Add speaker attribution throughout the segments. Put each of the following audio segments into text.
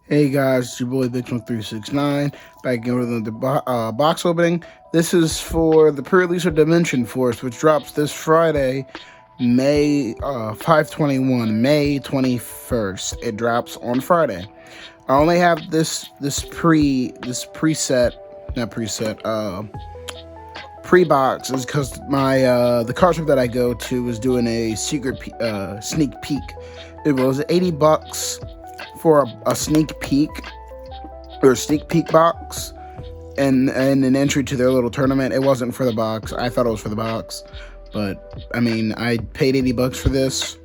Speaker 1: Hey guys, it's your boy Big1369 back again with another box opening. This is for the pre-release of Dimension Force, which drops this Friday, May 5/21, May 21st. It drops on Friday. I only have this pre-box is because my the card shop that I go to is doing a sneak peek. It was $80 for a sneak peek or a sneak peek box and an entry to their little tournament. It wasn't for the box. I thought it was for the box, but I mean, I paid $80 for this,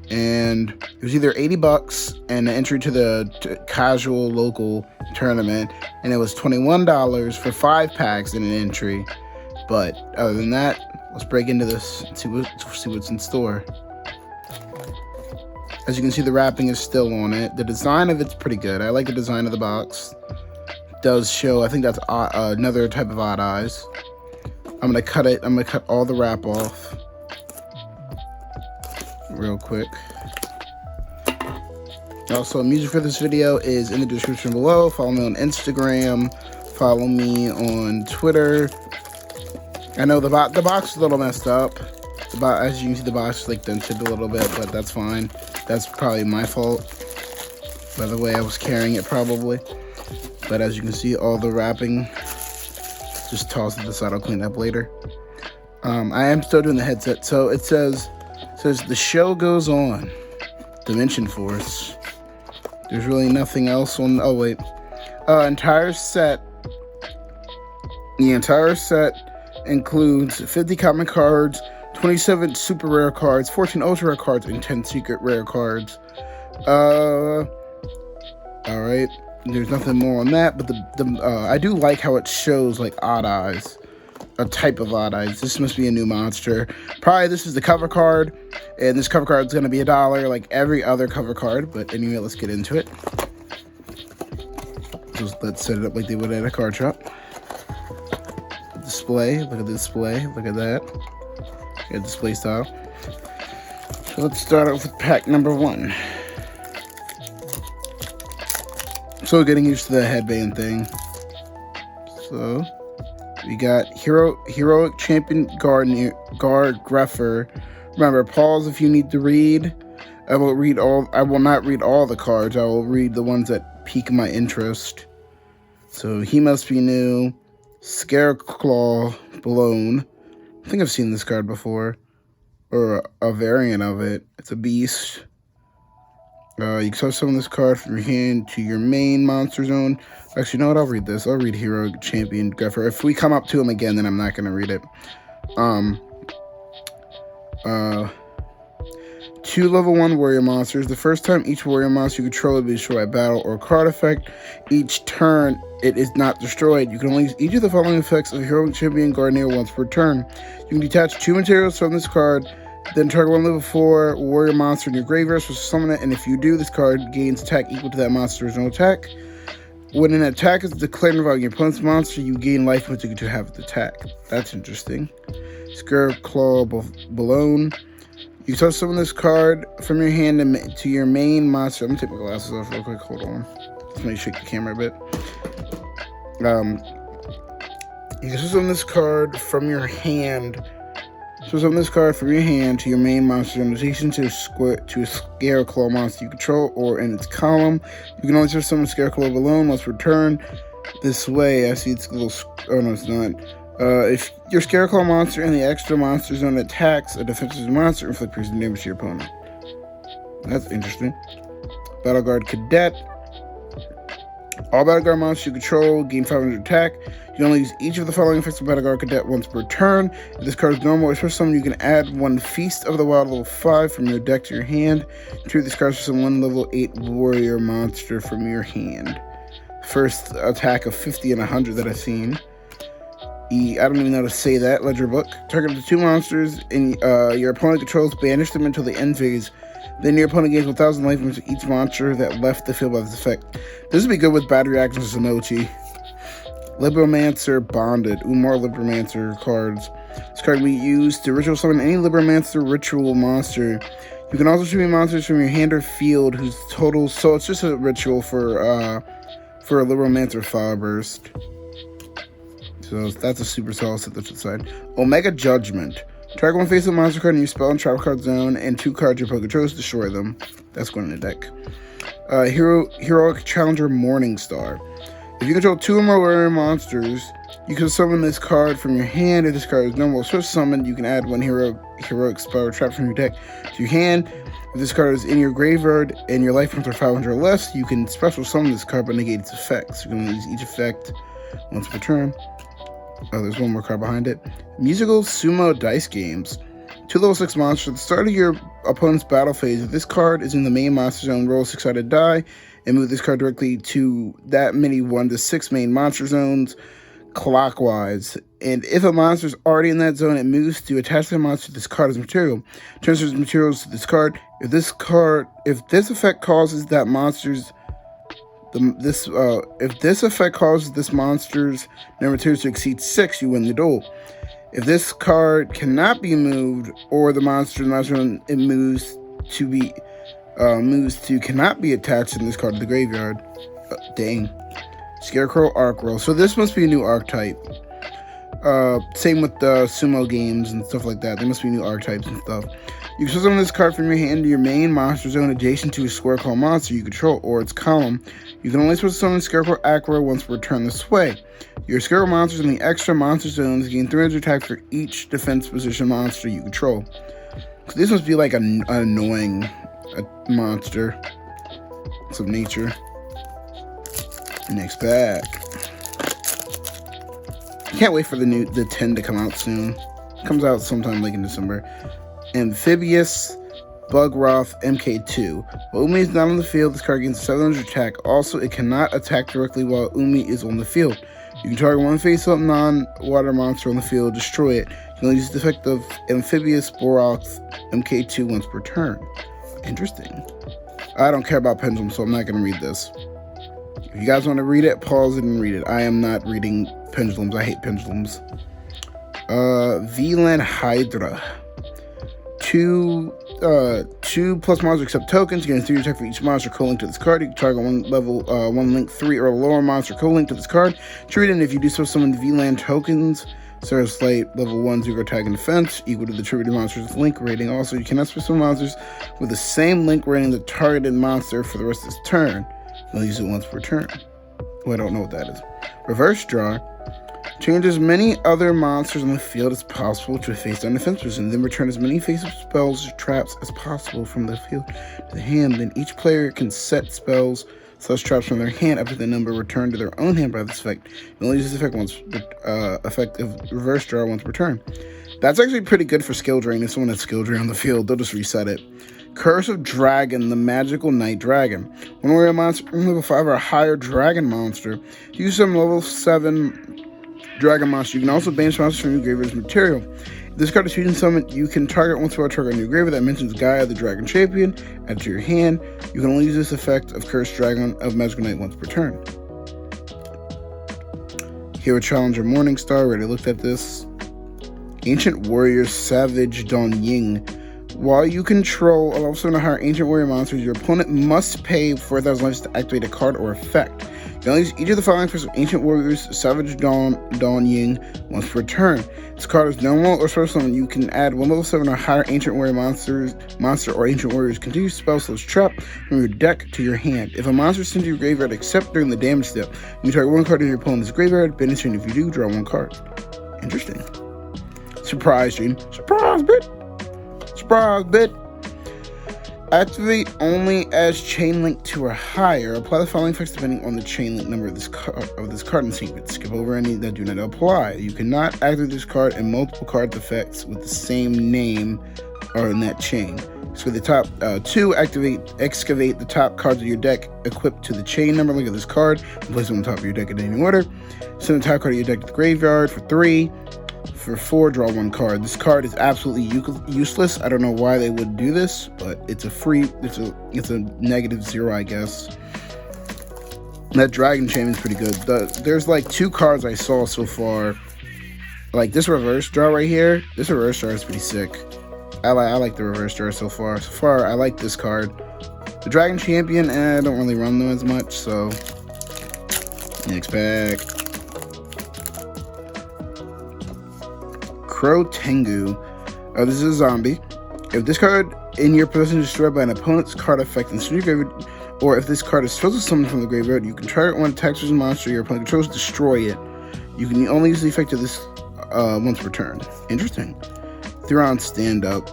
Speaker 1: and it was either $80 and an entry to the casual local tournament, and it was $21 for 5 packs and an entry. But other than that, let's break into this and see what's in store. As you can see, the wrapping is still on it. The design of it's pretty good. I like the design of the box. It does show, I think that's another type of odd eyes. I'm gonna cut it. I'm gonna cut all the wrap off real quick. Also, music for this video is in the description below. Follow me on Instagram. Follow me on Twitter. I know the box is a little messed up. As you can see, the box is like dented a little bit, but that's fine. That's probably my fault, by the way I was carrying it probably. But as you can see, all the wrapping, just toss it aside, I'll clean it up later. I am still doing the headset, so it says the show goes on. Dimension Force. There's really nothing else on, oh wait. Entire set. The entire set includes 50 common cards, 27 super rare cards, 14 ultra rare cards, and 10 secret rare cards. Alright. There's nothing more on that, but I do like how it shows like odd eyes. A type of odd eyes. This must be a new monster. Probably this is the cover card, and this cover card is going to be $1 like every other cover card. But anyway, let's get into it. Just let's set it up like they would at a card shop. Display. Look at the display. Look at that. Got display style. So let's start off with pack number 1. So getting used to the headband thing. So we got Heroic Champion Guard Greffer. Remember, pause if you need to read. I will not read all the cards. I will read the ones that pique my interest. So he must be new. Scareclaw Balone. I think I've seen this card before, or a variant of it. It's a beast. You can toss summon this card from your hand to your main monster zone. Actually, you know what? I'll read this. I'll read Hero Champion Greffer. If we come up to him again, then I'm not going to read it. 2 level 1 warrior monsters. The first time each warrior monster you control will be destroyed by battle or card effect. Each turn it is not destroyed. You can only use each of the following effects of Heroic Champion Gardener once per turn. You can detach 2 materials from this card, then target 1 level 4 warrior monster in your graveyard to summon it, and if you do, this card gains attack equal to that monster's original attack. When an attack is declared involving your opponent's monster, you gain life points to have its attack. That's interesting. Scareclaw Balone. You can summon this card from your hand to your main monster. I'm gonna take my glasses off real quick. Hold on. Let me shake the camera a bit. You can summon this card from your hand. So summon this card from your hand to your main monster in addition to a Scareclaw monster you control or in its column. You can only summon Scareclaw Balone once per turn. This way, I see it's a little. Oh no, it's not. If your Scareclaw monster in the extra monster zone attacks a defensive monster, inflict piercing damage to your opponent. That's interesting. Battle Guard Cadet. All Battle Guard monsters you control gain 500 attack. You can only use each of the following effects of Battle Guard Cadet once per turn. If this card is normal or special summon, you can add 1 Feast of the Wild level 5 from your deck to your hand. Treat this card as 1 level 8 warrior monster from your hand. First attack of 50 and 100 that I've seen. I don't even know how to say that. Ledger Book. Target up to 2 monsters and your opponent controls. Banish them until the end phase. Then your opponent gains 1,000 life points to each monster that left the field by this effect. This would be good with battery actions and Sonochi. Libromancer Bonded. More Libromancer cards. This card can be used to ritual summon any Libromancer ritual monster You can also choose monsters from your hand or field whose total. So it's just a ritual for a Libromancer Fire Burst. So that's a super solid set that's inside. Omega Judgment. Target one face-up monster card in your spell and trap card zone, and 2 cards your opponent controls, destroy them. That's going in the deck. Heroic Challenger Morningstar. If you control 2 or more rare monsters, you can summon this card from your hand. If this card is normal or special summoned, you can add 1 heroic spell or trap from your deck to your hand. If this card is in your graveyard and your life points are 500 or less, you can special summon this card but negate its effects. You can use each effect once per turn. Oh, there's one more card behind it. Musical Sumo Dice Games. 2 level 6 monsters. At the start of your opponent's battle phase, if this card is in the main monster zone, roll a 6-sided die and move this card directly to that many 1 to 6 main monster zones clockwise. And if a monster is already in that zone, it moves to attach the monster to this card as material. Transfers materials to this card. If this effect causes that monster's if this effect causes this monster's number 2 to exceed 6, you win the duel. If this card cannot be moved, or the monster it moves to cannot be attached in this card to the graveyard. Dang. Scarecrow Arc Roll. So this must be a new archetype. Same with the sumo games and stuff like that. There must be new archetypes and stuff. You can summon this card from your hand to your main monster zone adjacent to a square claw monster you control or its column. You can only summon Scarecrow Acro once per turn this way. Your Scarecrow monsters in the extra monster zones gain 300 attack for each defense position monster you control. So this must be like an annoying monster of nature. Next pack. Can't wait for the 10 to come out soon. It comes out sometime late in December. Amphibious Bugroth MK2. While Umi is not on the field, this card gains 700 attack. Also, it cannot attack directly while Umi is on the field. You can target one face-up non-water monster on the field, destroy it. You can only use the effect of Amphibious Bugroth MK2 once per turn. Interesting. I don't care about Pendulum, so I'm not going to read this. If you guys want to read it, pause it and read it. I am not reading Pendulums. I hate Pendulums. VLAN Hydra. 2 plus monsters accept tokens. You get 3 attack for each monster co-linked to this card. You can target one link 3 or lower monster co-linked to this card. Treat it, and if you do so, summon the VLAN tokens. Sarah Slate, level 1, 0 attack and defense, equal to the attributed monster's link rating. Also, you cannot special monsters with the same link rating the targeted monster for the rest of this turn. You'll use it once per turn. Well, I don't know what that is. Reverse Draw. Change as many other monsters on the field as possible to a face-down defense position. Then return as many face-up spells or traps as possible from the field to the hand. Then each player can set spells / traps from their hand up to the number returned to their own hand by this effect. You only use this effect once. Effective reverse draw once per turn. That's actually pretty good for skill drain. If someone has skill drain on the field, they'll just reset it. Curse of Dragon, the Magical Night Dragon. When we're a monster level 5 or higher dragon monster, use some level 7 dragon monster. You can also banish monsters from your graveyard's material. If this card is fusion summon, you can target one spell target on your graveyard that mentions Gaia, the Dragon Champion, add to your hand. You can only use this effect of Cursed Dragon of Magical Night once per turn. Hero Challenger Morningstar, already looked at this. Ancient Warrior Savage Don Ying. While you control a level 7 or higher Ancient Warrior monsters, your opponent must pay 4,000 lives to activate a card or effect. You can only use each of the following for Ancient Warriors Savage Don Ying once per turn. This card is normal or special summon. You can add 1 level 7 or higher Ancient Warrior monster or Ancient Warrior's continuous spell / trap from your deck to your hand. If a monster is sent to your graveyard except during the damage step, you target 1 card in your opponent's graveyard, banish it, and if you do, draw 1 card. Interesting. Surprise, Gene. Surprise, bitch! Surprise, bit. Activate only as chain link 2 or higher. Apply the following effects depending on the chain link number of this card and sequence. Skip over any that do not apply. You cannot activate this card and multiple card effects with the same name or in that chain. So the top 2, excavate the top cards of your deck equipped to the chain number link of this card and place them on top of your deck in any order. Send the top card of your deck to the graveyard for 3. For 4, draw 1 card. This card is absolutely useless. I don't know why they would do this, but it's a -0, I guess. That Dragon Champion is pretty good. There's like 2 cards I saw so far. Like this reverse draw right here. This reverse draw is pretty sick. I like the reverse draw so far. So far, I like this card. The Dragon Champion, I don't really run them as much, so next pack. Crow Tengu. This is a zombie. If this card in your possession is destroyed by an opponent's card effect in the graveyard, or if this card is supposed to summon from the graveyard, you can target one attacks with a monster your opponent controls, destroy it. You can only use the effect of this once per turn. Interesting. Theron Stand Up.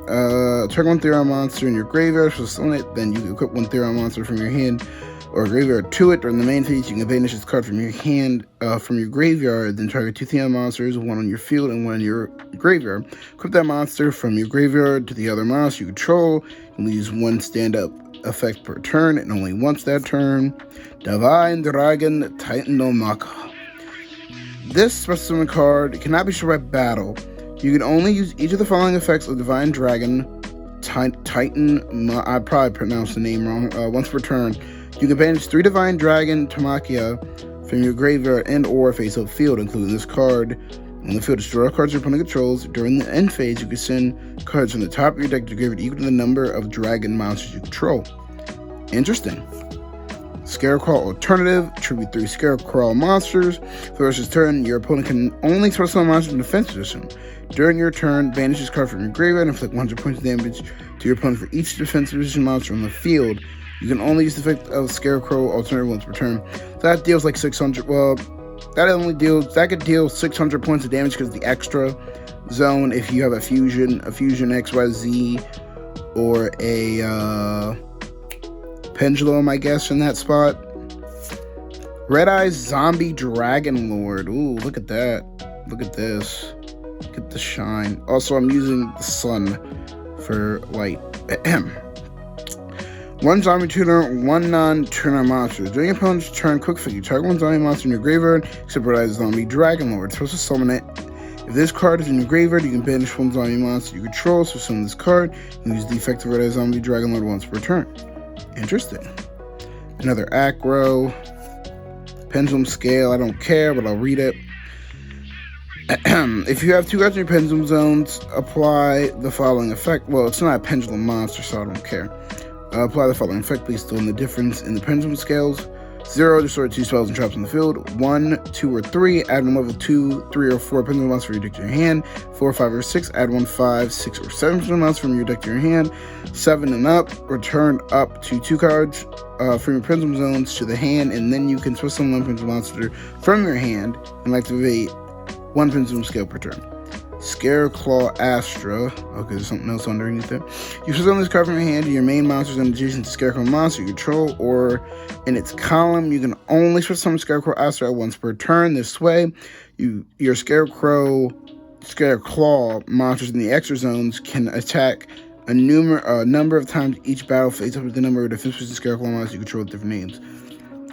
Speaker 1: Target one Theron monster in your graveyard, so summon it, then you can equip one Theron monster from your hand or graveyard to it. During the main phase, you can banish this card from your hand, from your graveyard, then target 2 Theon monsters, one on your field and one in your graveyard. Equip that monster from your graveyard to the other monster you control. You can use one stand-up effect per turn, and only once that turn. Divine Dragon Titanomachia. This special summon card cannot be destroyed by battle. You can only use each of the following effects of Divine Dragon Titan. I probably pronounced the name wrong. Once per turn. You can banish 3 Divine Dragon Tamakia from your graveyard and or face-up field, including this card. On the field, destroy all cards your opponent controls. During the end phase, you can send cards from the top of your deck to your graveyard equal to the number of dragon monsters you control. Interesting. Scarecrow Alternative. Tribute 3 Scarecrow monsters. For the rest of his turn, your opponent can only special summon monsters in defense position. During your turn, banish this card from your graveyard and inflict 100 points of damage to your opponent for each defensive position monster on the field. You can only use the effect of Scarecrow Alternative once per turn. So that deals like 600. Well, that could deal 600 points of damage because of the extra zone if you have a fusion XYZ, or a pendulum, I guess, in that spot. Red Eyes Zombie Dragon Lord. Ooh, look at that. Look at this. Look at the shine. Also, I'm using the sun for light. One zombie tuner, one non-tuner monster. During your opponent's turn, quick figure. Target one zombie monster in your graveyard, except Red Eyes Zombie Dragon Lord. It's supposed to summon it. If this card is in your graveyard, you can banish one zombie monster you control, so summon this card, and use the effect of Red Eyes Zombie Dragon Lord once per turn. Interesting. Another Acro. Pendulum Scale, I don't care, but I'll read it. If you have 2 cards in your pendulum zones, apply the following effect. Well, it's not a pendulum monster, so I don't care. Apply the following effect. Please fill in the difference in the pendulum scales. 0, destroy 2 spells and traps on the field. 1, 2, or 3, add 1 level 2, 3, or 4 pendulum monsters from your deck to your hand. 4, 5, or 6, add 1, 5, 6, or 7 pendulum monsters from your deck to your hand. 7 and up, return up to 2 cards from your pendulum zones to the hand, and then you can switch summon 1 pendulum monster from your hand and activate 1 pendulum scale per turn. Scareclaw Astra. Okay, there's something else underneath it. You switch on this card from your hand to your main monsters and adjacent to Scarecrow monster you control, or in its column. You can only switch summon Scarecrow Astra once per turn. This way, your Scareclaw monsters in the extra zones can attack a number of times each battle phase up to the number of defensive Scareclaw monsters you control with different names.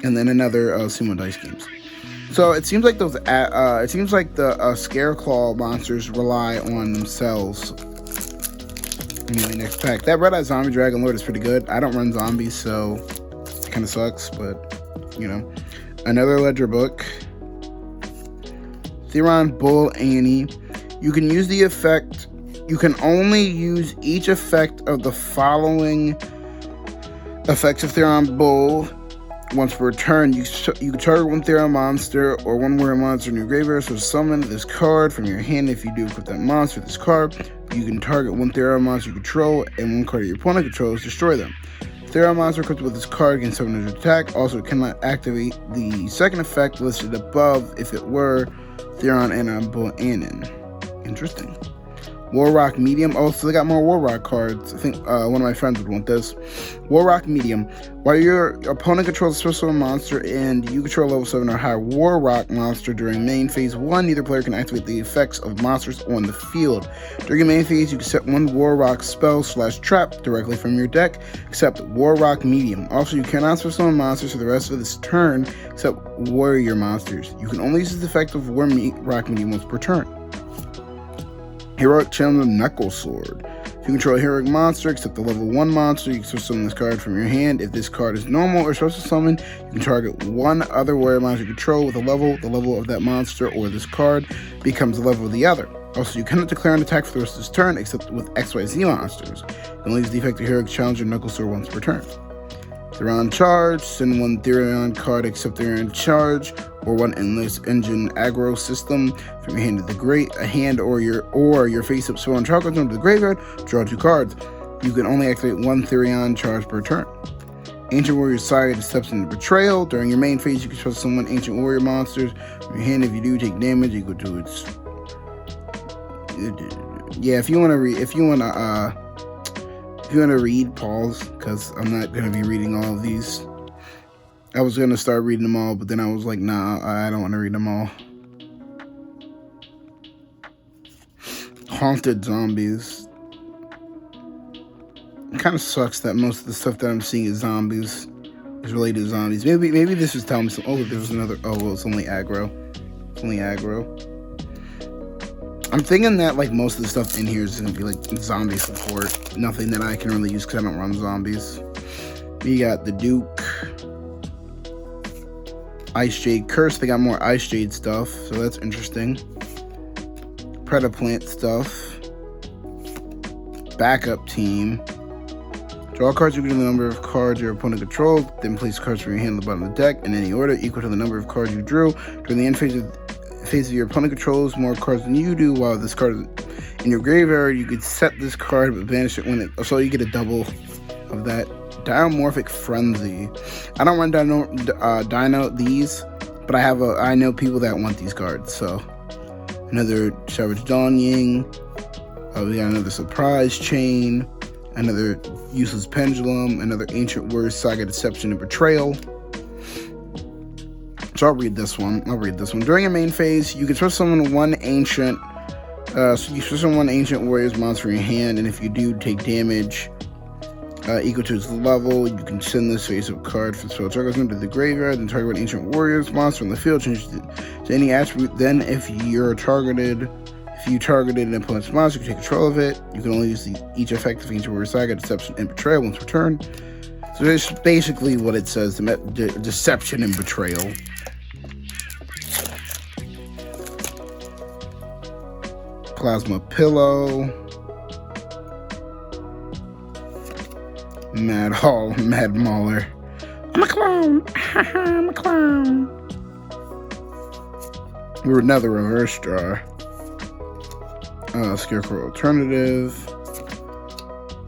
Speaker 1: And then another Sumo Dice games. So it seems like the Scareclaw monsters rely on themselves. Anyway, next pack. That Red Eye Zombie Dragon Lord is pretty good. I don't run zombies, so it kind of sucks, but you know. Another Ledger book. Theron Bull Annie. You can use the effect. You can only use each effect of the following effects of Theron Bull once per turn. You can target 1 Theron monster or 1 warrior monster in your graveyard, so summon this card from your hand. If you do equip that monster with this card, you can target 1 Theron monster you control and 1 card your opponent controls, destroy them. Theron monster equipped with this card can summon an attack. Also, it cannot activate the second effect listed above if it were Theron and Boanin. Interesting. Warrock Medium. Oh, so they got more Warrock cards. I think one of my friends would want this. Warrock Medium. While your opponent controls a special monster and you control level 7 or higher Warrock monster during main phase 1, neither player can activate the effects of monsters on the field. During main phase, you can set 1 Warrock spell / trap directly from your deck, except Warrock Medium. Also, you cannot special summon monsters for the rest of this turn, except warrior monsters. You can only use the effect of Warrock Medium once per turn. Heroic Chandler Knuckle Sword. If you control a heroic monster, except the level 1 monster, you can switch summon this card from your hand. If this card is normal or special summon, you can target 1 other warrior monster you control with the level of that monster or this card becomes the level of the other. Also, you cannot declare an attack for the rest of this turn except with XYZ monsters. You can only use the effective Heroic Challenge or Knuckle Sword once per turn. Therion Charge, send one Therion card except Therion Charge, or one Endless Engine aggro system from your hand to the hand or your face-up Therion Charge to the graveyard. Draw 2 cards. You can only activate 1 Therion Charge per turn. Ancient Warrior Saga Deception and Betrayal. During your main phase, you can choose summon Ancient Warrior monsters from your hand. If you do, take damage equal to its. Yeah, if you want to read, pause, because I'm not gonna be reading all of these. I was gonna start reading them all, but then I was like, nah, I don't want to read them all. Haunted Zombies. It kind of sucks that most of the stuff that I'm seeing is zombies. Is related to zombies. Maybe this is telling me some. Oh, there was another. Oh, well, it's only aggro. It's only aggro. I'm thinking that like most of the stuff in here is gonna be like zombie support. Nothing that I can really use because I don't run zombies. We got the Duke. Ice Jade Curse. They got more Ice Jade stuff, so that's interesting. Predaplant stuff. Backup team. Draw cards equal to the number of cards your opponent controls, then place cards from your hand on the bottom of the deck in any order equal to the number of cards you drew. During the end phase of your opponent controls more cards than you do, while this card is in your graveyard, you could set this card but banish it when it. So you get a double of that. Diamorphic Frenzy. I don't run Dino these, but I know people that want these cards. So another Savage Dawning. We got another Surprise Chain. Another Useless Pendulum, another Ancient Warrior Saga Deception and Betrayal. So I'll read this one. During your main phase, you can special summon one Ancient. So you special summon one Ancient Warrior's monster in your hand, and if you do, take damage equal to its level. You can send this face-up card for the spell target into the graveyard, then target one Ancient Warrior's monster on the field, change it to any attribute. Then, if you targeted an opponent's monster, you can take control of it. You can only use each effective Ancient Warrior Saga, Deception, and Betrayal once per turn. So that's basically what it says, Deception and Betrayal. Plasma Pillow. Mad Mauler. I'm a clown. I'm a clown. We're another reverse draw. Scarecrow Alternative.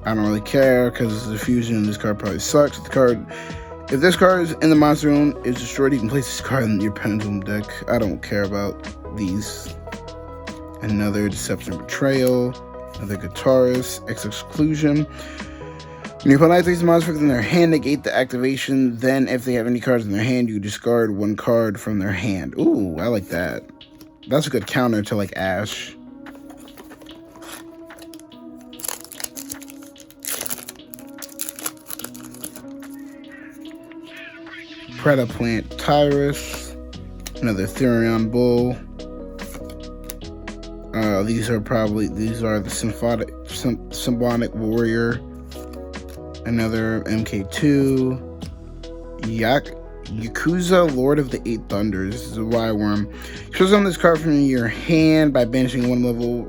Speaker 1: I don't really care because the fusion in this card probably sucks. If this card is in the monster room is destroyed, you can place this card in your Pendulum deck. I don't care about these. Another Deception Betrayal. Another Guitarist. Exclusion. When your opponent activates the monster in their hand, negate the activation. Then, if they have any cards in their hand, you discard one card from their hand. Ooh, I like that. That's a good counter to like Ash. Predaplant Tyrus, another Therion Bull. These are the Symphonic Warrior, another MK2, Yakuza Lord of the Eight Thunders. This is a Y-Worm. Choose on this card from your hand by banishing one level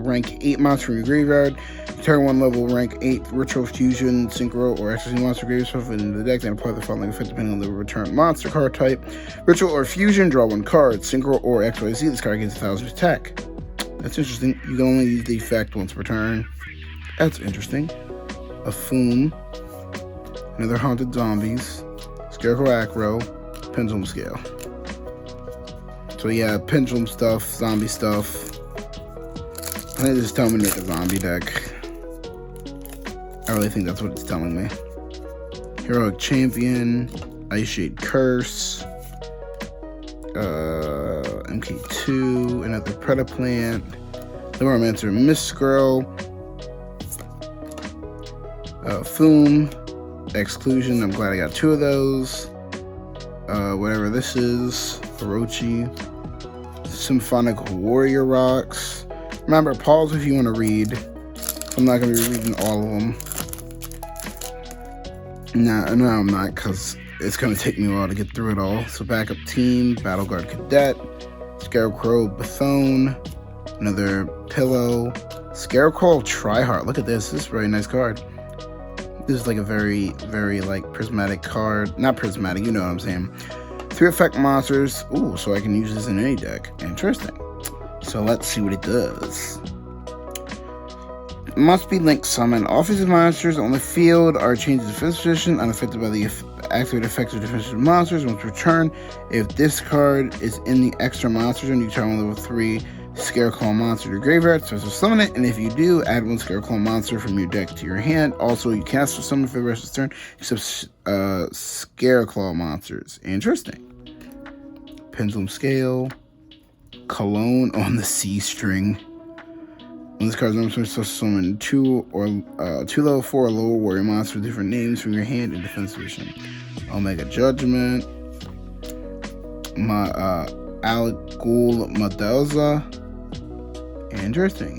Speaker 1: rank 8 monster from your graveyard. Turn one level rank 8 Ritual Fusion, Synchro, or XYZ monster graveyard stuff into the deck, and apply the following effect depending on the return monster card type. Ritual or Fusion, draw one card. Synchro or XYZ, this card gains 1,000 attack. That's interesting. You can only use the effect once per turn. That's interesting. A Foom. Another Haunted Zombies. Scarecrow Acro. Pendulum Scale. So yeah, pendulum stuff, zombie stuff. I think this is telling me to make a zombie deck. I really think that's what it's telling me. Heroic Champion, Ice Jade Curse, MK2, another Predaplant, Neuromancer Mistgirl, Foom, Exclusion. I'm glad I got 2 of those. Whatever this is, Orochi, Symphonic Warrior Rocks. Remember, pause if you want to read. I'm not going to be reading all of them. No, I'm not, because it's going to take me a while to get through it all. So Backup Team, Battle Guard Cadet, Scarecrow Bethone, Another pillow. Scarecrow Tryhard. Look at this. This is a very nice card. This is like a very, very like prismatic card. Not prismatic, you know what I'm saying. 3 effect monsters. Ooh, so I can use this in any deck. Interesting. So let's see what it does. Must be Link Summon. All physical monsters on the field are changed to defense position, unaffected by the activated effects of defensive monsters. Once returned, if this card is in the extra monster zone, you turn on level 3 Scarecrow monster to your graveyard, so summon it, and if you do, add 1 Scarecrow monster from your deck to your hand. Also, you cannot summon for the rest of the turn, except Scarecrow monsters. Interesting. Pendulum Scale. Cologne on the C string. When this card is numbered, so summon 2 level 4 or lower warrior monsters with different names from your hand in defense position. Omega Judgment. Algul Madelza. Interesting.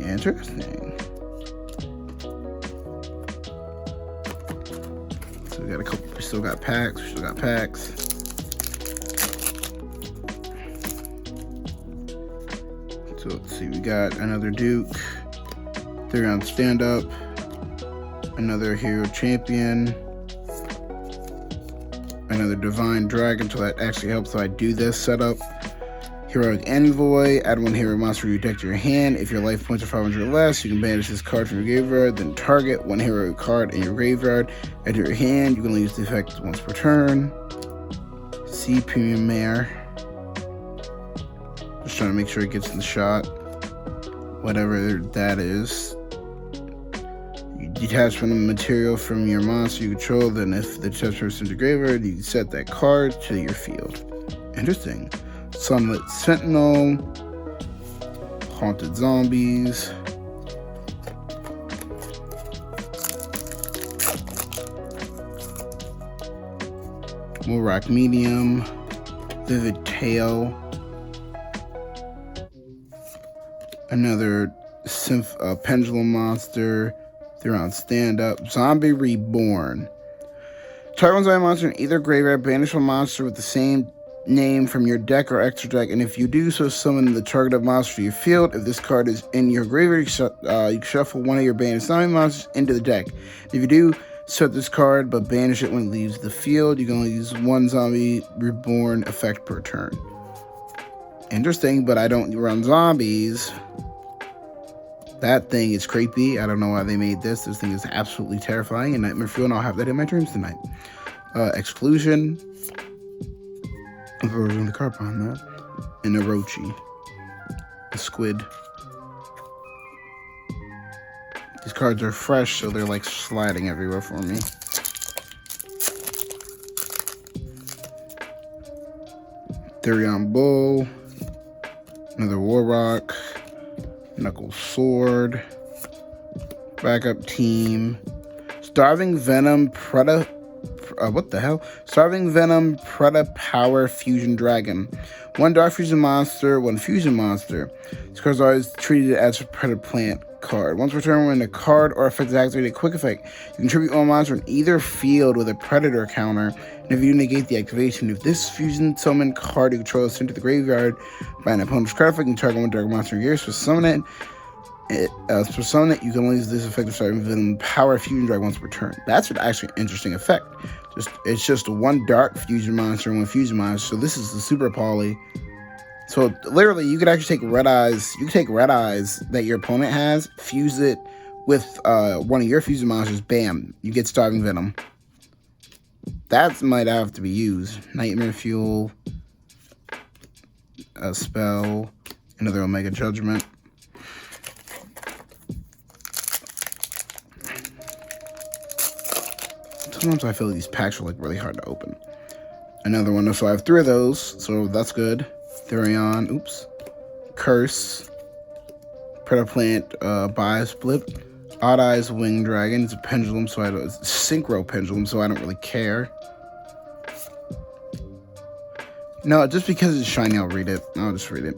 Speaker 1: So we got a couple. We still got packs. So let's see. We got another Duke. 3-round stand up. Another Hero Champion. Another Divine Dragon. So that actually helps if I do this setup. Heroic Envoy, add 1 hero monster to your deck to your hand. If your life points are 500 or less, you can banish this card from your graveyard, then target 1 hero card in your graveyard. Add to your hand, you can only use the effect once per turn. Sea Premium Mare. Just trying to make sure it gets in the shot. Whatever that is. You detach from the material from your monster you control, then if the detached person is your graveyard, you set that card to your field. Interesting. Sunlit Sentinel, Haunted Zombies, Morak Medium, Vivid Tail, another Pendulum Monster, 3-round Stand Up, Zombie Reborn. Target 1 zombie monster in either graveyard, banish 1 monster with the same name from your deck or extra deck, and if you do so, summon the targeted monster to your field. If this card is in your graveyard, you can shuffle 1 of your banished zombie monsters into the deck. If you do, set this card but banish it when it leaves the field. You can only use 1 Zombie Reborn effect per turn. Interesting, but I don't run zombies. That thing is creepy. I don't know why they made this. This thing is absolutely terrifying, and Nightmare Fuel, and I'll have that in my dreams tonight. Exclusion. A version of the card behind that. An Orochi. A squid. These cards are fresh, so they're like sliding everywhere for me. Therion Bull. Another Warrock. Knuckle Sword. Backup team. Starving Venom what the hell? Starving Venom Preda Power Fusion Dragon. 1 Dark Fusion monster, 1 Fusion monster. This card is always treated as a Preda Plant card. Once per turn, when a card or effect is activated, quick effect, you can tribute 1 monster in either field with a Predator counter. And if you negate the activation, if this Fusion Summon card you control is sent to the graveyard by an opponent's card effect, you can target 1 Dark monster in your gear, so summon it. For summon it, you can only use this effect of Starving Venom Power Fusion Dragon once per turn. That's actually an interesting effect. It's just 1 Dark Fusion monster and 1 Fusion monster. So this is the Super Poly. So literally, you could actually take Red Eyes. You can take Red Eyes that your opponent has, fuse it with 1 of your Fusion monsters. Bam, you get Starving Venom. That might have to be used. Nightmare Fuel, a spell, another Omega Judgment. Sometimes I feel like these packs are like really hard to open. Another one, so I have 3 of those, so that's good. Therion, oops. Curse. Preda Plant, Bias Blip. Odd Eyes Winged Dragon. It's a pendulum, so it's Synchro Pendulum, so I don't really care. No, just because it's shiny, I'll read it. I'll just read it.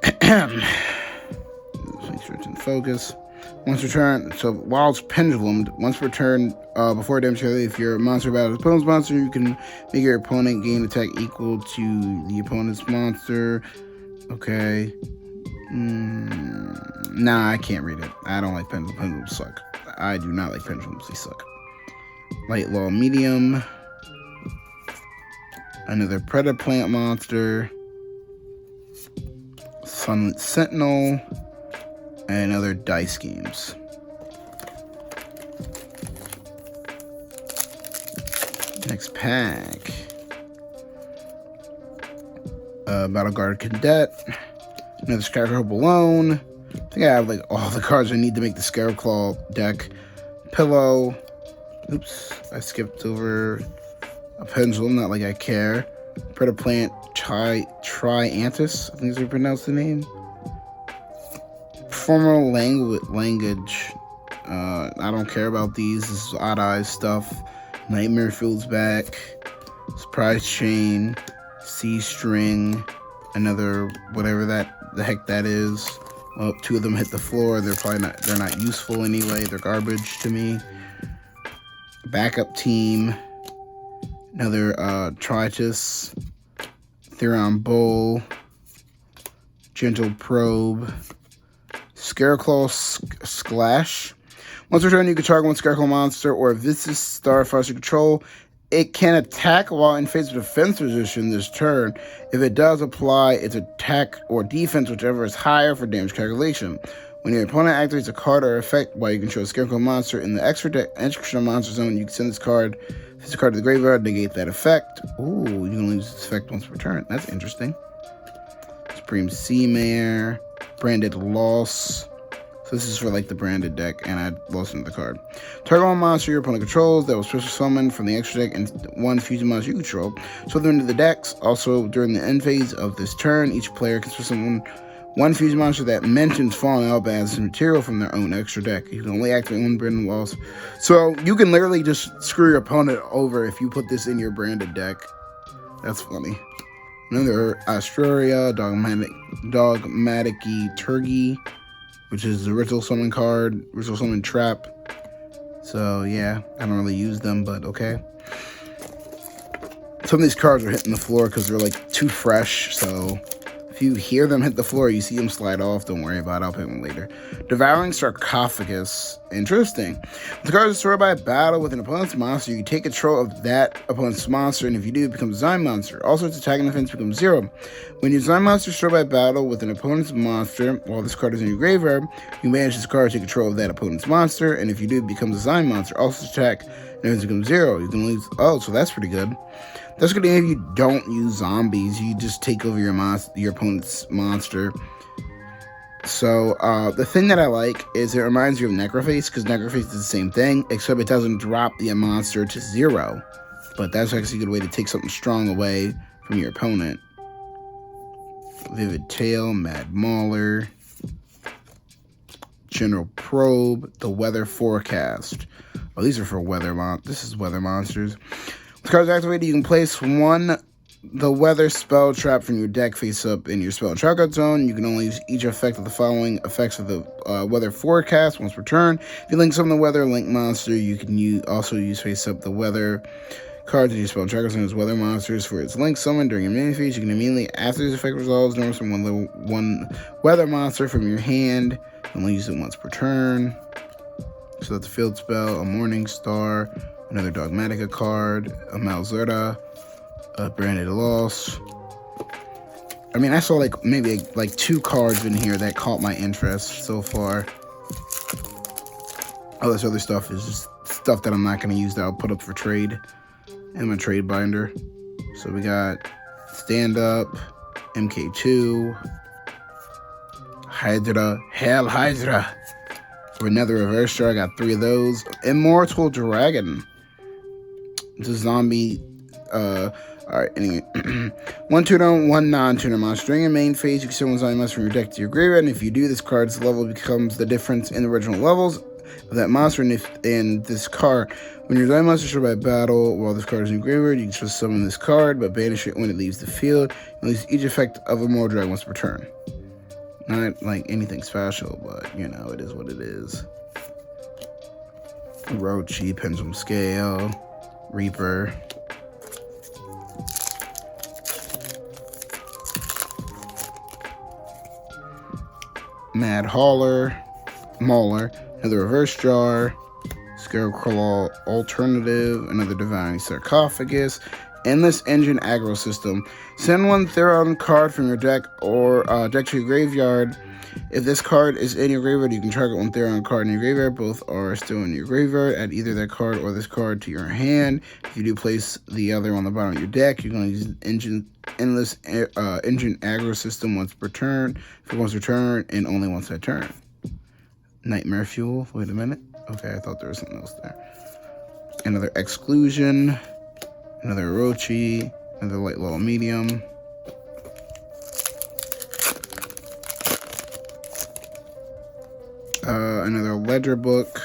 Speaker 1: Make sure it's in focus. Once per turn, so while it's pendulumed, once per turn, before damage, if your monster battles opponent's monster, you can make your opponent gain attack equal to the opponent's monster. Okay. Nah, I can't read it. I don't like pendulums. Pendulums suck. I do not like pendulums. They suck. Light Law Medium. Another Predaplant monster. Sunlit Sentinel. And another Dice Games. Next pack. Battle Guard Cadet. Another Scarecrow Balloon. I think I have like all the cards I need to make the Scarecrow deck. Pillow. Oops, I skipped over a Pendulum, not like I care. Predaplant Triantis, I think is how you pronounce the name. Formal language. I don't care about these. This is Odd Eyes stuff. Nightmare Field's back. Surprise Chain. C String. Another whatever the heck that is. Well, 2 of them hit the floor. They're not useful anyway. They're garbage to me. Backup team. Another Tritus. Theron Bowl. Gentle Probe. Scarecrow Splash. Once per turn, you can target one Scarecrow monster or if this is Starfire you control. It can attack while in phase of defense position this turn. If it does, apply its attack or defense, whichever is higher for damage calculation. When your opponent activates a card or effect while you control a Scarecrow monster in the extra monster zone, you can send this card to the graveyard to negate that effect. Ooh, you can only use this effect once per turn. That's interesting. Supreme Seamare, Branded Loss. So this is for like the branded deck, and I lost another card. Target one monster your opponent controls that was special summoned from the extra deck and one fusion monster you control. So they're into the decks. Also, during the end phase of this turn, each player can special summon one fusion monster that mentions falling out as material from their own extra deck. You can only activate one branded loss. So you can literally just screw your opponent over if you put this in your branded deck. That's funny. Another Astraria, Dogmatic-y Turgi, which is the Ritual Summon card, Ritual Summon Trap. So, yeah, I don't really use them, but okay. Some of these cards are hitting the floor because they're, like, too fresh, so if you hear them hit the floor, you see them slide off, don't worry about it, I'll pick them later. Devouring Sarcophagus. Interesting. The card is destroyed by a battle with an opponent's monster. You can take control of that opponent's monster, and if you do, it becomes a design monster. Also, its attack and defense becomes 0. When your design monster is destroyed by a battle with an opponent's monster, while this card is in your graveyard, you manage this card to take control of that opponent's monster, and if you do, it becomes a design monster. Also, its attack and defense becomes 0. You can lose. Oh, so that's pretty good. That's good if you don't use zombies. You just take over your opponent's monster. So, the thing that I like is it reminds you of Necroface, because Necroface is the same thing, except it doesn't drop the monster to 0. But that's actually a good way to take something strong away from your opponent. Vivid Tail, Mad Mauler, General Probe, the Weather Forecast. Oh, these are for weather this is weather monsters. With cards activated, you can place the weather spell trap from your deck face up in your spell and trap zone. You can only use each effect of the following effects of the weather forecast once per turn. If you link some of the weather link monster, you can also use face up the weather cards in your spell and trap zone as weather monsters for its link summon during your main phase. You can immediately, after this effect resolves, normally summon one weather monster from your hand. You can only use it once per turn. So that's a field spell, a Morning Star, another Dogmatica card, a Malzerta, a Branded Loss. I mean, I saw maybe 2 cards in here that caught my interest so far. All this other stuff is just stuff that I'm not going to use that I'll put up for trade in my trade binder. So we got Stand Up, MK2, Hydra, Hell Hydra. For another reverse draw, I got 3 of those. Immortal Dragon. It's a zombie. Alright, anyway. 1 tuner, 1 non-tuner monster. During your main phase, you can summon zombie monster from your deck to your graveyard, and if you do, this card's level becomes the difference in the original levels of that monster. And this card, when your zombie monster is destroyed by battle while this card is in your graveyard, you can just summon this card, but banish it when it leaves the field. You lose each effect of a Immortal Dragon once per turn. Not like anything special, but you know, it is what it is. Orochi, Pendulum Scale, Reaper. Mad Mauler, another Reverse Jar, Scarecrow Alternative, another Divine Sarcophagus, Endless Engine Aggro System. Send one Theron card from your deck or deck to your graveyard. If this card is in your graveyard, you can target one Theron card in your graveyard. Both are still in your graveyard. Add either that card or this card to your hand. If you do place the other on the bottom of your deck, you're going to use Endless Engine Aggro System once per turn. For once per turn, and only once per turn. Nightmare Fuel. Wait a minute. Okay, I thought there was something else there. Another Exclusion. Another Orochi. Another Light Level Medium. Another Ledger Book.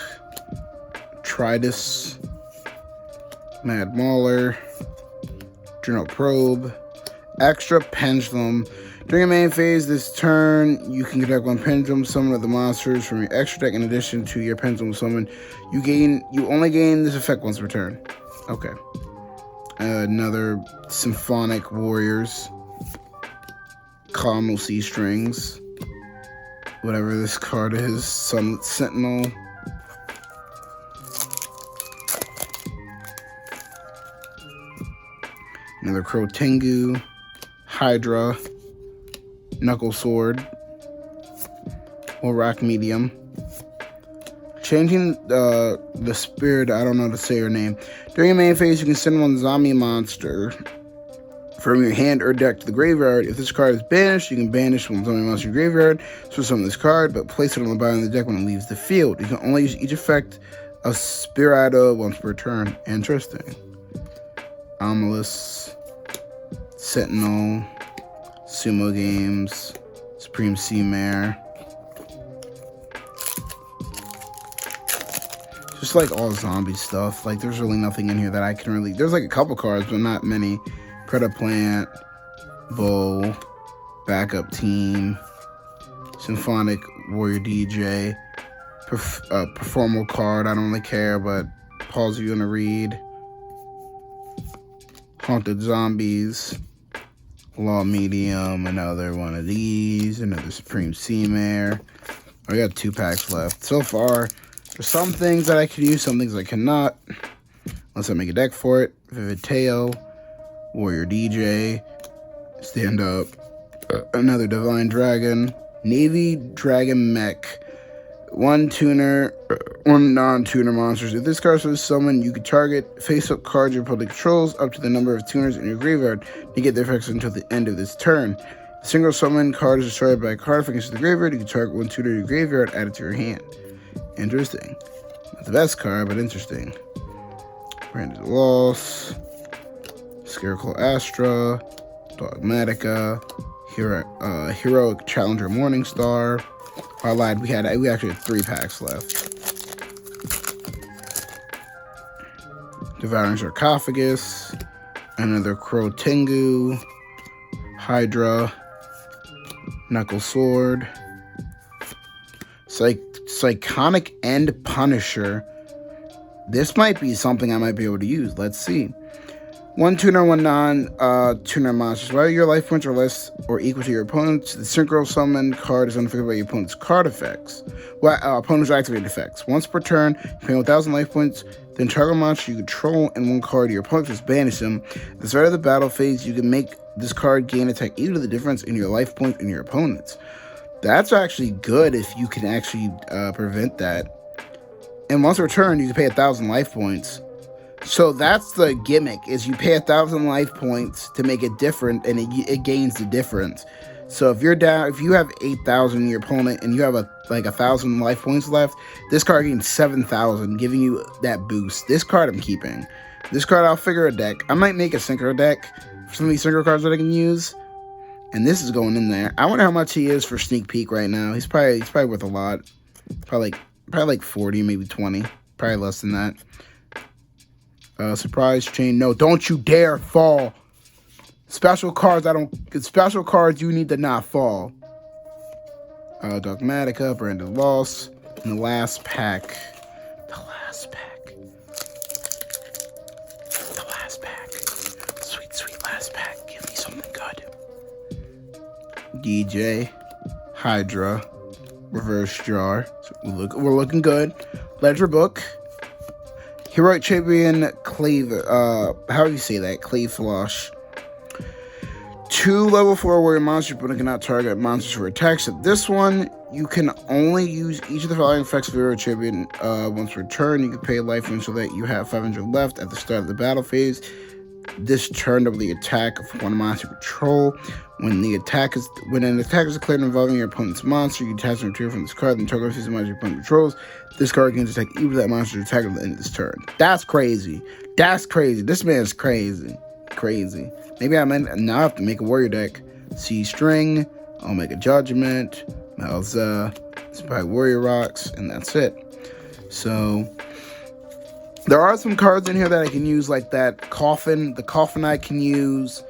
Speaker 1: Tridus. Mad Mauler. Journal Probe. Extra Pendulum. During your main phase this turn, you can connect one Pendulum Summon of the monsters from your extra deck in addition to your Pendulum Summon. You only gain this effect once per turn. Okay. Another Symphonic Warriors. Colonel Sea Strings. Whatever this card is. Sunlit Sentinel. Another Crow Tengu. Hydra. Knuckle Sword. Or Rock Medium. Changing the spirit, I don't know how to say her name. During your main phase, you can send one zombie monster from your hand or deck to the graveyard. If this card is banished, you can banish one zombie monster in your graveyard. So summon this card, but place it on the bottom of the deck when it leaves the field. You can only use each effect of Spirito once per turn. Interesting. Amalus. Sentinel. Sumo Games. Supreme Sea Mare. Just like all zombie stuff. Like there's really nothing in here that I can really... There's like a couple cards, but not many. Predaplant, Bow, Backup Team, Symphonic Warrior DJ, Performal card, I don't really care, but pause if you want to read. Haunted Zombies, Law Medium, another one of these, another Supreme Sea Mare. I got 2 packs left. So far, there's some things that I can use, some things I cannot, unless I make a deck for it. Vivid Tail, Warrior DJ, Stand Up, another Divine Dragon, Navy Dragon Mech, 1 tuner, 1 non-tuner monsters. If this card is summoned, you can target face-up cards your opponent controls up to the number of tuners in your graveyard to get their effects until the end of this turn. A single summon card is destroyed by a card effect into the graveyard. You can target 1 tuner in your graveyard, add it to your hand. Interesting. Not the best card, but interesting. Branded Loss. Scarecrow Astra, Dogmatica, Heroic Challenger Morningstar. I lied, we actually had 3 packs left. Devouring Sarcophagus, another Crow Tengu, Hydra, Knuckle Sword, Psychonic End Punisher. This might be something I might be able to use. Let's see. 1 tuner, 1 non-tuner monsters. While your life points are less or equal to your opponent's, the Synchro Summon card is unaffected by your opponent's card effects. Opponent's activated effects. Once per turn, you pay 1,000 life points, then target monster you control and 1 card your opponent just banish them. At the start of the battle phase, you can make this card gain attack equal to the difference in your life points and your opponent's. That's actually good if you can actually prevent that. And once per turn, you can pay 1,000 life points. So that's the gimmick, is you pay 1,000 life points to make it different, and it gains the difference. So if you have 8,000 in your opponent and you have 1,000 life points left, this card gains 7,000, giving you that boost. This card I'm keeping. This card I'll figure a deck. I might make a synchro deck for some of these synchro cards that I can use. And this is going in there. I wonder how much he is for sneak peek right now. He's probably worth a lot. Probably like 40, maybe 20. Probably less than that. Surprise chain. No, don't you dare fall. Special cards you need to not fall. Dogmatica, Branded Loss, and the last pack. Sweet last pack. Give me something good. DJ, Hydra, reverse jar. So we're looking good. Ledger book. Heroic Champion Clave, how do you say that? Clave Flush. 2 level 4 warrior monsters, but it cannot target monsters for attacks. So this one, you can only use each of the following effects of Heroic Champion once returned. You can pay life so that you have 500 left at the start of the battle phase. This turned over the attack of one monster control. When an attack is declared involving your opponent's monster, you attach a material from this card and target the monster your opponent controls. This card can detect either that monster's attack at the end of this turn. That's crazy. That's crazy. This man's crazy. Crazy. Maybe now I have to make a warrior deck. C String, Omega Judgment, Malza, Spy Warrior Rocks, and that's it. So there are some cards in here that I can use, like that Coffin. The Coffin I can use.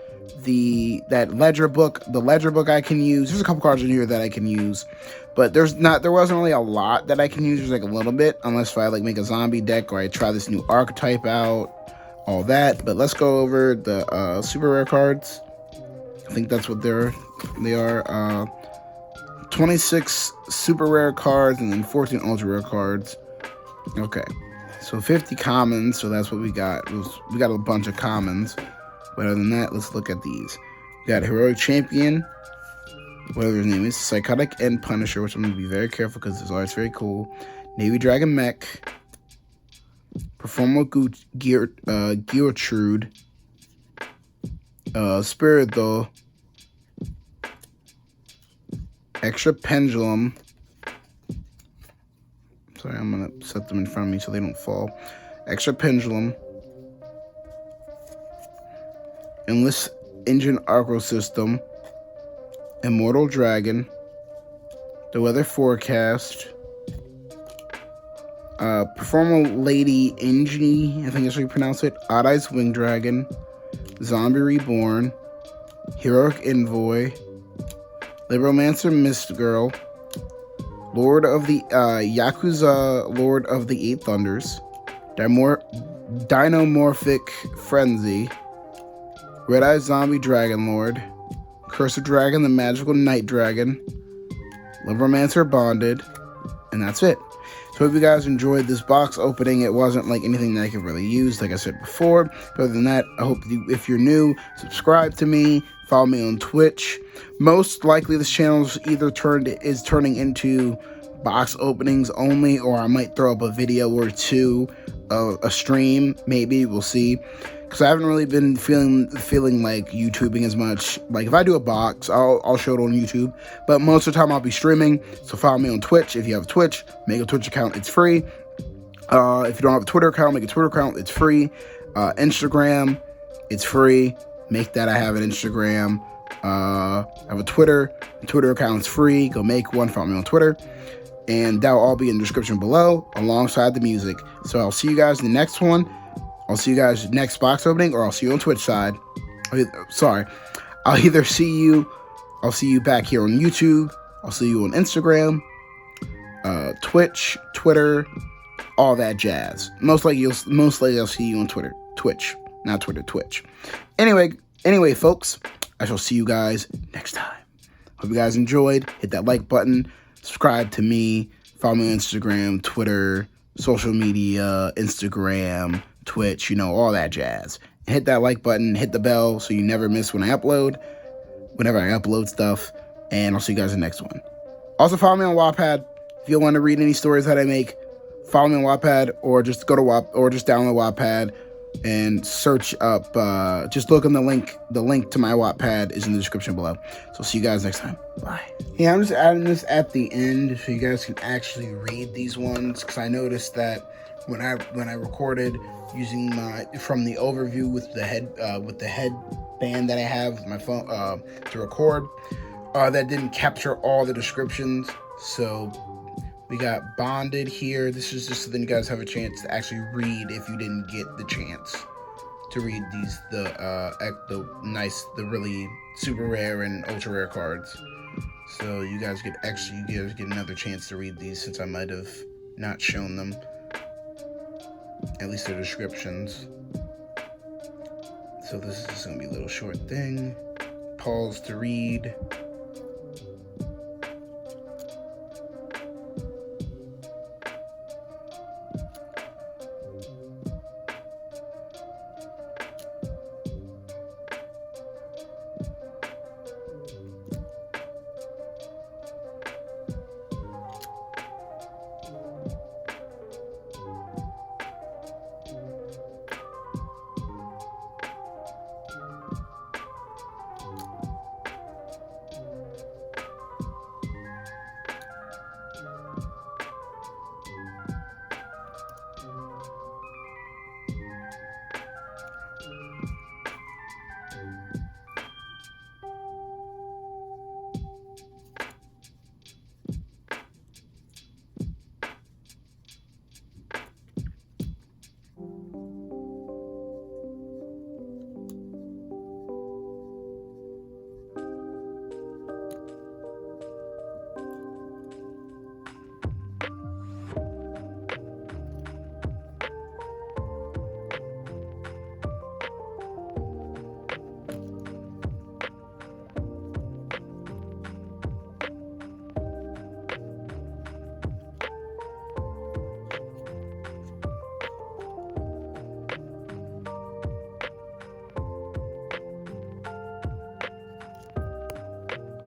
Speaker 1: That Ledger book. The Ledger book I can use. There's a couple cards in here that I can use, but there wasn't really a lot that I can use. There's like a little bit, unless if I like make a zombie deck or I try this new archetype out, all that. But let's go over the super rare cards. I think that's what they are. 26 super rare cards and then 14 ultra rare cards. Okay. So 50 commons, so that's what we got. We got a bunch of commons. But other than that, let's look at these. We got Heroic Champion, whatever his name is, Psychotic and Punisher, which I'm going to be very careful because this art's very cool. Navy Dragon Mech, Performer Geertrude, Spirito, Extra Pendulum. Sorry, I'm going to set them in front of me so they don't fall. Extra Pendulum. Endless Engine Arco System. Immortal Dragon. The Weather Forecast. Performer Lady Ingie, I think that's how you pronounce it. Odd Eyes Wing Dragon. Zombie Reborn. Heroic Envoy. Libromancer Mist Girl. Lord of the Yakuza Lord of the Eight Thunders. Dinomorphic Frenzy. Red Eye Zombie Dragon Lord. Cursed Dragon the Magical Night Dragon. Libromancer Bonded. And that's it. So I hope you guys enjoyed this box opening. It wasn't like anything that I could really use, like I said before. But other than that, I hope if you're new, subscribe to me. Follow me on Twitch. Most likely this channel is turning into box openings only, or I might throw up a video or two of a stream. Maybe we'll see. Because I haven't really been feeling like YouTubing as much. Like if I do a box, I'll show it on YouTube. But most of the time I'll be streaming. So follow me on Twitch. If you have a Twitch, make a Twitch account. It's free. If you don't have a Twitter account, make a Twitter account. It's free. Instagram, it's free. Make that. I have an Instagram. I have a Twitter. The Twitter account's free. Go make one. Follow me on Twitter. And that will all be in the description below alongside the music. So I'll see you guys in the next one. I'll see you guys next box opening, or I'll see you on Twitch side. Sorry. I'll see you back here on YouTube. I'll see you on Instagram, Twitch, Twitter, all that jazz. Most likely I'll see you on Twitch. Anyway, folks, I shall see you guys next time. Hope you guys enjoyed. Hit that like button. Subscribe to me. Follow me on Instagram, Twitter, social media, Instagram, Twitch, all that jazz. Hit that like button, hit the bell so you never miss whenever I upload stuff, and I'll see you guys in the next one. Also, follow me on Wattpad. If you want to read any stories that I make, follow me on Wattpad, or just download Wattpad and search up, just look on the link. The link to my Wattpad is in the description below. So see you guys next time. Bye. Yeah, I'm just adding this at the end so you guys can actually read these ones, because I noticed that when I recorded using from the overview with the headband that I have with my phone to record, that didn't capture all the descriptions. So we got Bonded here. This is just so then you guys have a chance to actually read if you didn't get the chance to read the really super rare and ultra rare cards. So you guys get another chance to read these, since I might have not shown them. At least the descriptions. So this is just going to be a little short thing. Pause to read.